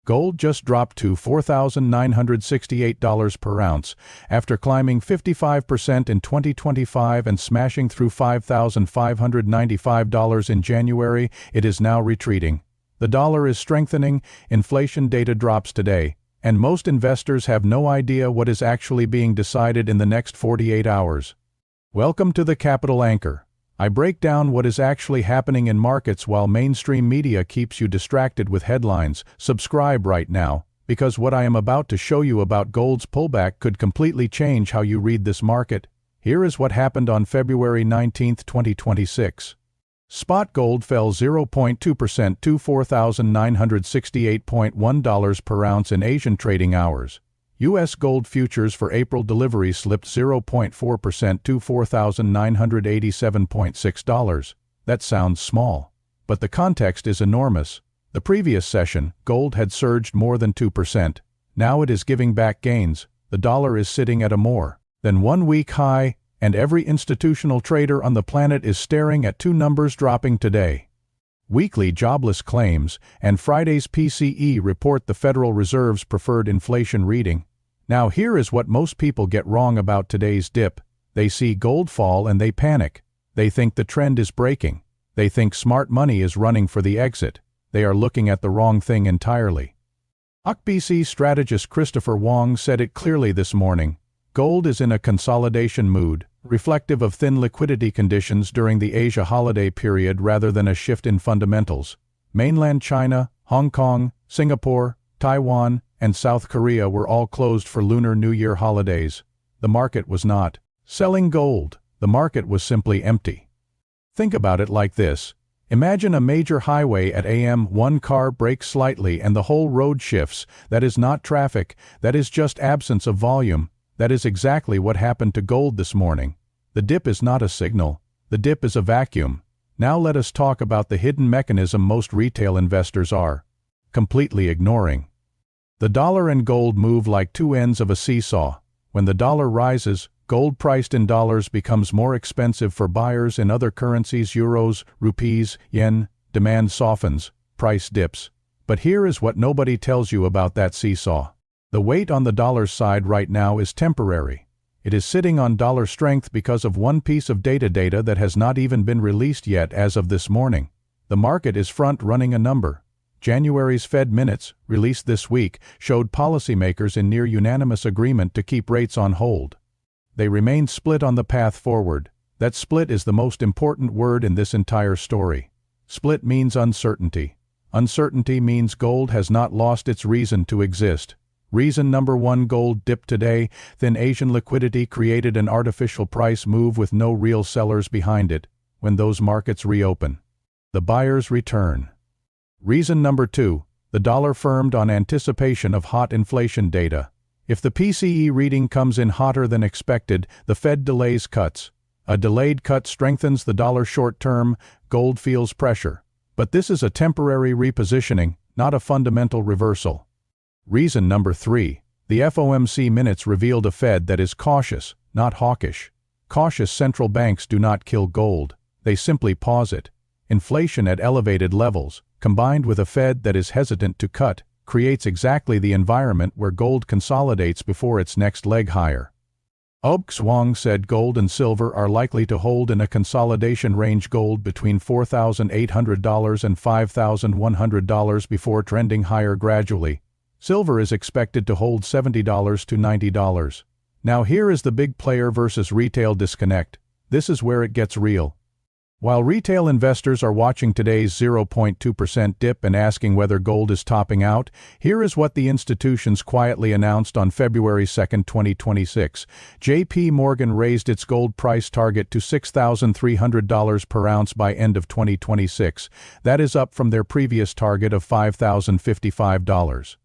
Gold just dropped to $4,968 per ounce after climbing 55% in 2025 and smashing through $5,595 in January. It is now retreating. The dollar is strengthening, inflation data drops today, and most investors have no idea what is actually being decided in the next 48 hours. Welcome to the Capital Anchor. I break down what is actually happening in markets while mainstream media keeps you distracted with headlines. Subscribe right now, because what I am about to show you about gold's pullback could completely change how you read this market. Here is what happened on February 19, 2026. Spot gold fell 0.2% to $4,968.1 per ounce in Asian trading hours. U.S. gold futures for April delivery slipped 0.4% to $4,987.6. That sounds small, but the context is enormous. The previous session, gold had surged more than 2%. Now it is giving back gains. The dollar is sitting at a more than 1-week high, and every institutional trader on the planet is staring at two numbers dropping today. Weekly jobless claims and Friday's PCE report the Federal Reserve's preferred inflation reading. Now here is what most people get wrong about today's dip. They see gold fall and they panic. They think the trend is breaking. They think smart money is running for the exit. They are looking at the wrong thing entirely. OCBC strategist Christopher Wong said it clearly this morning. Gold is in a consolidation mood, reflective of thin liquidity conditions during the Asia holiday period rather than a shift in fundamentals. Mainland China, Hong Kong, Singapore, Taiwan, and South Korea were all closed for Lunar New Year holidays. The market was not selling gold. The market was simply empty. Think about it like this. Imagine a major highway at AM. One car brakes slightly and the whole road shifts. That is not traffic. That is just absence of volume. That is exactly what happened to gold this morning. The dip is not a signal. The dip is a vacuum. Now let us talk about the hidden mechanism most retail investors are completely ignoring. The dollar and gold move like two ends of a seesaw. When the dollar rises, gold priced in dollars becomes more expensive for buyers in other currencies, euros, rupees, yen. Demand softens, price dips. But here is what nobody tells you about that seesaw. The weight on the dollar's side right now is temporary. It is sitting on dollar strength because of one piece of data that has not even been released yet as of this morning. The market is front-running a number. January's Fed minutes, released this week, showed policymakers in near unanimous agreement to keep rates on hold. They remain split on the path forward. That split is the most important word in this entire story. Split means uncertainty. Uncertainty means gold has not lost its reason to exist. Reason number one: gold dipped today. Thin Asian liquidity created an artificial price move with no real sellers behind it. When those markets reopen, the buyers return. Reason number two: the dollar firmed on anticipation of hot inflation data. If the PCE reading comes in hotter than expected, the Fed delays cuts. A delayed cut strengthens the dollar short term. Gold feels pressure. But this is a temporary repositioning, not a fundamental reversal. Reason number three: the FOMC minutes revealed a Fed that is cautious, not hawkish. Cautious central banks do not kill gold. They simply pause it. Inflation at elevated levels, combined with a Fed that is hesitant to cut, creates exactly the environment where gold consolidates before its next leg higher. OCBC Wong said gold and silver are likely to hold in a consolidation range, gold between $4,800 and $5,100 before trending higher gradually. Silver is expected to hold $70 to $90. Now here is the big player versus retail disconnect. This is where it gets real. While retail investors are watching today's 0.2% dip and asking whether gold is topping out, here is what the institutions quietly announced on February 2, 2026. J.P. Morgan raised its gold price target to $6,300 per ounce by end of 2026. That is up from their previous target of $5,055.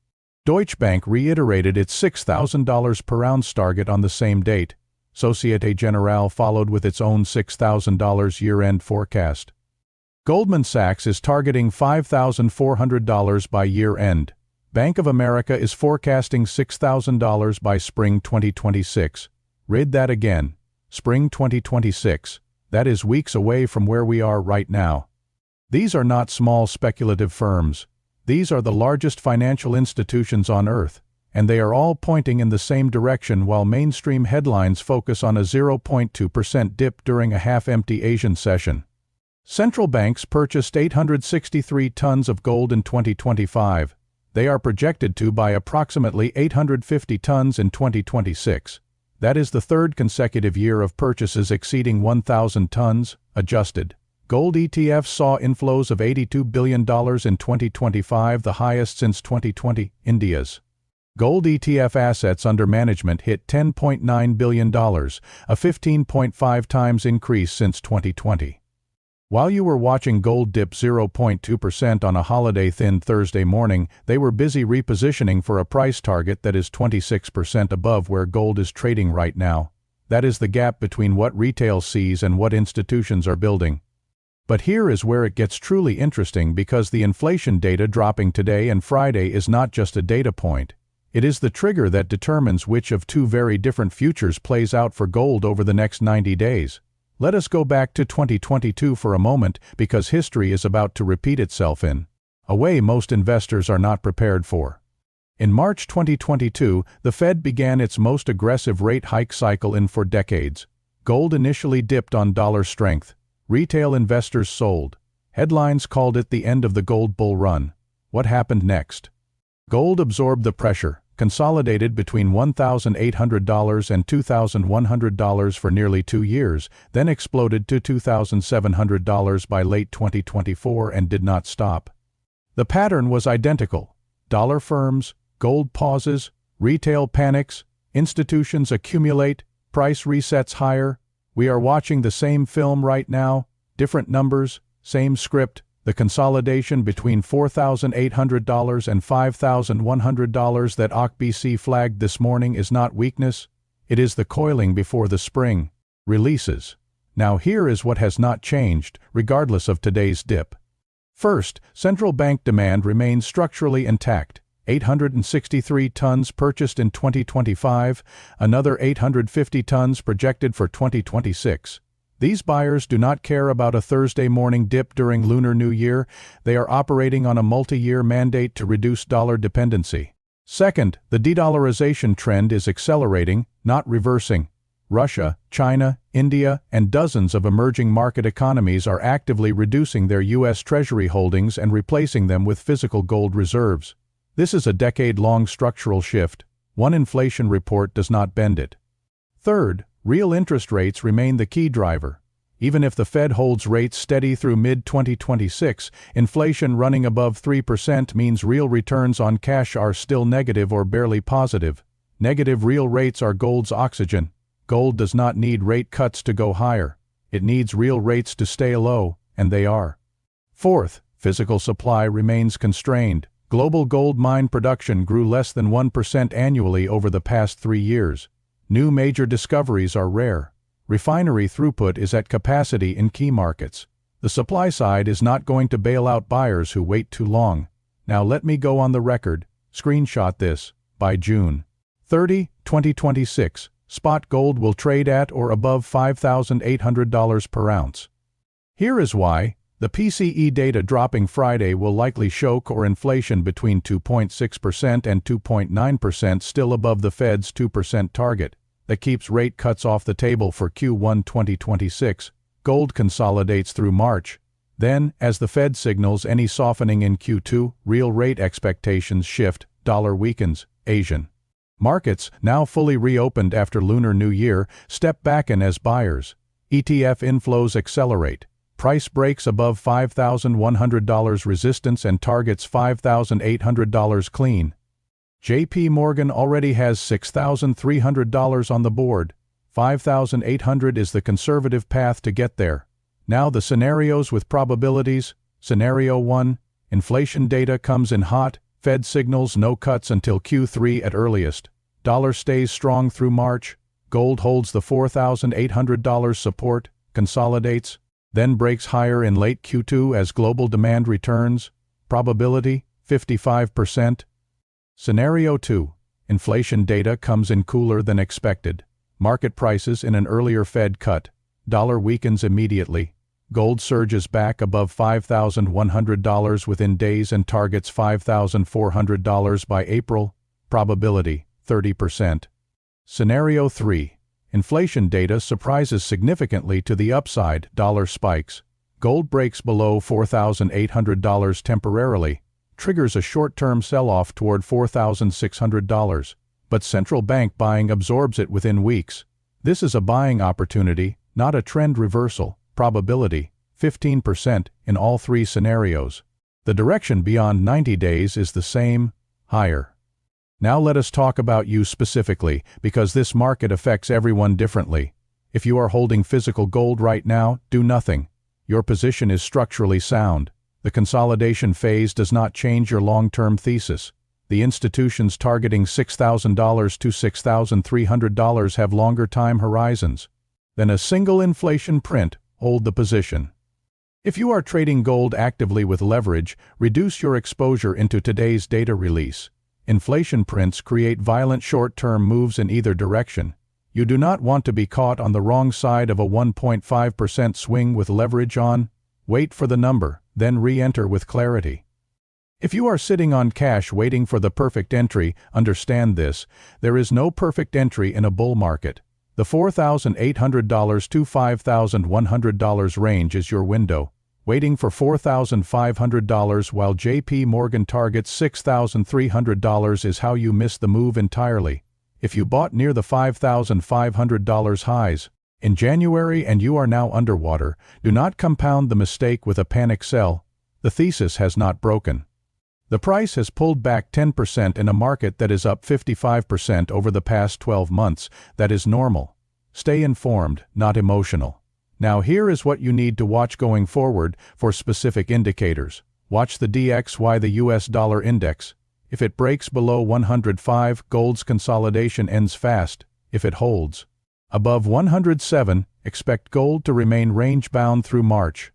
Deutsche Bank reiterated its $6,000 per ounce target on the same date. Societe Generale followed with its own $6,000 year-end forecast. Goldman Sachs is targeting $5,400 by year-end. Bank of America is forecasting $6,000 by spring 2026. Read that again. Spring 2026. That is weeks away from where we are right now. These are not small speculative firms. These are the largest financial institutions on Earth, and they are all pointing in the same direction while mainstream headlines focus on a 0.2% dip during a half-empty Asian session. Central banks purchased 863 tons of gold in 2025. They are projected to buy approximately 850 tons in 2026. That is the third consecutive year of purchases exceeding 1,000 tons, adjusted. Gold ETFs saw inflows of $82 billion in 2025, the highest since 2020. India's gold ETF assets under management hit $10.9 billion, a 15.5 times increase since 2020. While you were watching gold dip 0.2% on a holiday-thin Thursday morning, they were busy repositioning for a price target that is 26% above where gold is trading right now. That is the gap between what retail sees and what institutions are building. But here is where it gets truly interesting, because the inflation data dropping today and Friday is not just a data point. It is the trigger that determines which of two very different futures plays out for gold over the next 90 days. Let us go back to 2022 for a moment, because history is about to repeat itself in a way most investors are not prepared for. In March 2022, the Fed began its most aggressive rate hike cycle in 4 decades. Gold initially dipped on dollar strength. Retail investors sold. Headlines called it the end of the gold bull run. What happened next? Gold absorbed the pressure, consolidated between $1,800 and $2,100 for nearly 2 years, then exploded to $2,700 by late 2024 and did not stop. The pattern was identical. Dollar firms, gold pauses, retail panics, institutions accumulate, price resets higher. We are watching the same film right now, different numbers, same script. The consolidation between $4,800 and $5,100 that OCBC flagged this morning is not weakness, it is the coiling before the spring releases. Now here is what has not changed, regardless of today's dip. First, central bank demand remains structurally intact. 863 tons purchased in 2025, another 850 tons projected for 2026. These buyers do not care about a Thursday morning dip during Lunar New Year. They are operating on a multi-year mandate to reduce dollar dependency. Second, the de-dollarization trend is accelerating, not reversing. Russia, China, India, and dozens of emerging market economies are actively reducing their U.S. Treasury holdings and replacing them with physical gold reserves. This is a decade-long structural shift. One inflation report does not bend it. Third, real interest rates remain the key driver. Even if the Fed holds rates steady through mid-2026, inflation running above 3% means real returns on cash are still negative or barely positive. Negative real rates are gold's oxygen. Gold does not need rate cuts to go higher. It needs real rates to stay low, and they are. Fourth, physical supply remains constrained. Global gold mine production grew less than 1% annually over the past 3 years. New major discoveries are rare. Refinery throughput is at capacity in key markets. The supply side is not going to bail out buyers who wait too long. Now let me go on the record. Screenshot this. By June 30, 2026, spot gold will trade at or above $5,800 per ounce. Here is why. The PCE data dropping Friday will likely show core inflation between 2.6% and 2.9%, still above the Fed's 2% target. That keeps rate cuts off the table for Q1 2026. Gold consolidates through March. Then, as the Fed signals any softening in Q2, real rate expectations shift, dollar weakens. Asian markets, now fully reopened after Lunar New Year, step back in as buyers. ETF inflows accelerate. Price breaks above $5,100 resistance and targets $5,800 clean. JP Morgan already has $6,300 on the board. $5,800 is the conservative path to get there. Now the scenarios with probabilities. Scenario 1, inflation data comes in hot, Fed signals no cuts until Q3 at earliest. Dollar stays strong through March. Gold holds the $4,800 support, consolidates, then breaks higher in late Q2 as global demand returns. Probability, 55%. Scenario 2. Inflation data comes in cooler than expected. Market prices in an earlier Fed cut. Dollar weakens immediately. gold surges back above $5,100 within days and targets $5,400 by April. Probability, 30%. Scenario 3. Inflation data surprises significantly to the upside, dollar spikes. Gold breaks below $4,800 temporarily, triggers a short-term sell-off toward $4,600, but central bank buying absorbs it within weeks. This is a buying opportunity, not a trend reversal. Probability, 15% in all three scenarios. The direction beyond 90 days is the same, higher. Now let us talk about you specifically, because this market affects everyone differently. If you are holding physical gold right now, do nothing. Your position is structurally sound. The consolidation phase does not change your long-term thesis. The institutions targeting $6,000 to $6,300 have longer time horizons than a single inflation print. Hold the position. If you are trading gold actively with leverage, reduce your exposure into today's data release. Inflation prints create violent short-term moves in either direction. You do not want to be caught on the wrong side of a 1.5% swing with leverage on. Wait for the number, then re-enter with clarity. If you are sitting on cash waiting for the perfect entry, understand this: there is no perfect entry in a bull market. The $4,800 to $5,100 range is your window. Waiting for $4,500 while JP Morgan targets $6,300 is how you miss the move entirely. If you bought near the $5,500 highs in January and you are now underwater, do not compound the mistake with a panic sell. The thesis has not broken. The price has pulled back 10% in a market that is up 55% over the past 12 months. That is normal. Stay informed, not emotional. Now here is what you need to watch going forward for specific indicators. Watch the DXY, the US dollar index. If it breaks below 105, gold's consolidation ends fast. If it holds above 107, expect gold to remain range-bound through March.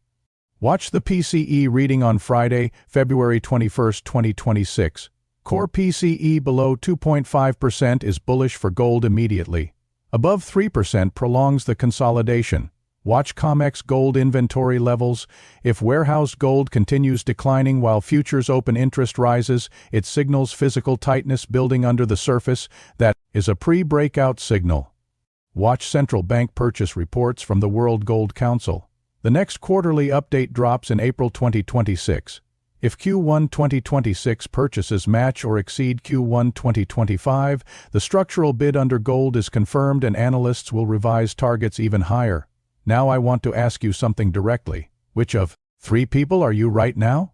Watch the PCE reading on Friday, February 21, 2026. Core PCE below 2.5% is bullish for gold immediately. Above 3% prolongs the consolidation. Watch COMEX gold inventory levels. If warehoused gold continues declining while futures open interest rises, it signals physical tightness building under the surface. That is a pre-breakout signal. Watch central bank purchase reports from the World Gold Council. The next quarterly update drops in April 2026. If Q1 2026 purchases match or exceed Q1 2025, the structural bid under gold is confirmed and analysts will revise targets even higher. Now I want to ask you something directly. Which of 3 people are you right now?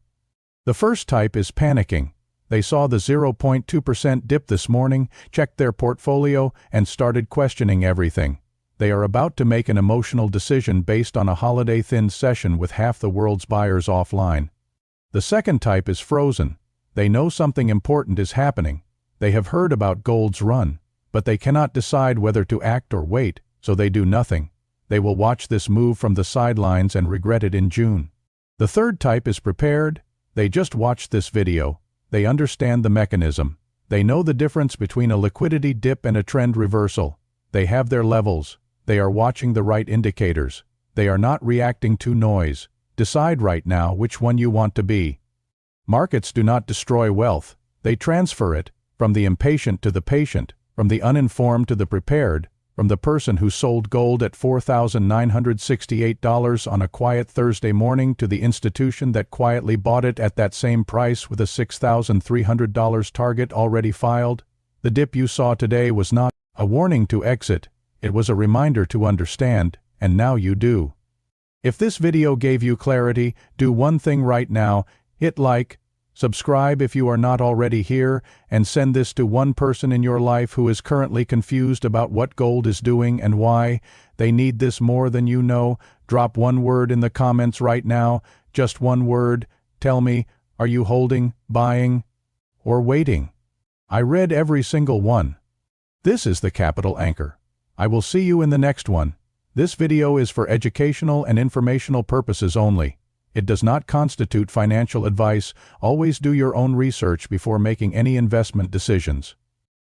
The first type is panicking. They saw the 0.2% dip this morning, checked their portfolio, and started questioning everything. They are about to make an emotional decision based on a holiday-themed session with half the world's buyers offline. The second type is frozen. They know something important is happening. They have heard about gold's run, but they cannot decide whether to act or wait, so they do nothing. They will watch this move from the sidelines and regret it in June. The third type is prepared. They just watched this video. They understand the mechanism. They know the difference between a liquidity dip and a trend reversal. They have their levels. They are watching the right indicators. They are not reacting to noise. Decide right now which one you want to be. Markets do not destroy wealth. They transfer it, from the impatient to the patient, from the uninformed to the prepared, from the person who sold gold at $4,968 on a quiet Thursday morning to the institution that quietly bought it at that same price with a $6,300 target already filed. The dip you saw today was not a warning to exit. It was a reminder to understand, and now you do. If this video gave you clarity, do one thing right now: hit like, subscribe if you are not already here, and send this to one person in your life who is currently confused about what gold is doing and why. They need this more than you know. Drop one word in the comments right now, just one word. Tell me, are you holding, buying, or waiting? I read every single one. This is the Capital Anchor. I will see you in the next one. This video is for educational and informational purposes only. It does not constitute financial advice. Always do your own research before making any investment decisions.